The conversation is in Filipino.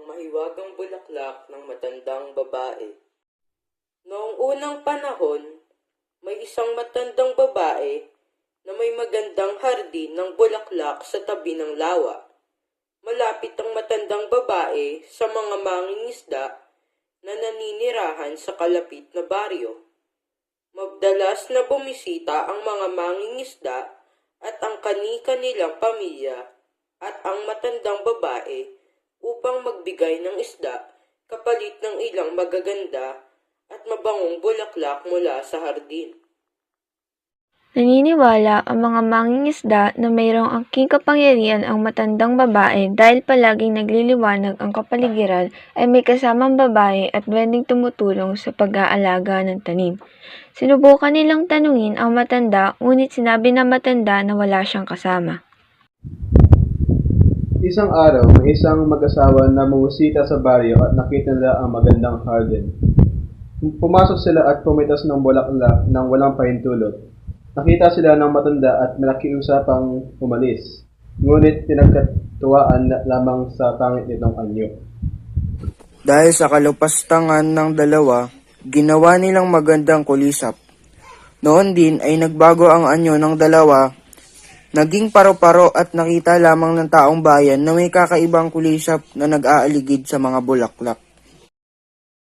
mahiwagang bulaklak ng matandang babae. Noong unang panahon, may isang matandang babae na may magandang hardin ng bulaklak sa tabi ng lawa. Malapit ang matandang babae sa mga mangingisda na naninirahan sa kalapit na baryo. Madalas na bumisita ang mga mangingisda at ang kani-kanilang pamilya at ang matandang babae upang magbigay ng isda kapalit ng ilang magaganda at mabangong bulaklak mula sa hardin. Naniniwala ang mga mangingisda na mayroong angking kapangyarihan ang matandang babae dahil palaging nagliliwanag ang kapaligiran ay may kasamang babae at duwending tumutulong sa pag-aalaga ng tanim. Sinubukan nilang tanungin ang matanda ngunit sinabi ng matanda na wala siyang kasama. Isang araw, may isang mag-asawa na bumusita sa baryo at nakita nila ang magandang hardin. Pumasok sila at pumitas ng bulaklak nang walang pahintulot. Nakita sila ng matanda at nakiusapang umalis, ngunit pinagkatuwaan lamang sa pangit nitong anyo. Dahil sa kalupastangan ng dalawa, ginawa nilang magandang kulisap. Noon din ay nagbago ang anyo ng dalawa, naging paro-paro at nakita lamang ng taong bayan na may kakaibang kulisap na nag-aaligid sa mga bulaklak.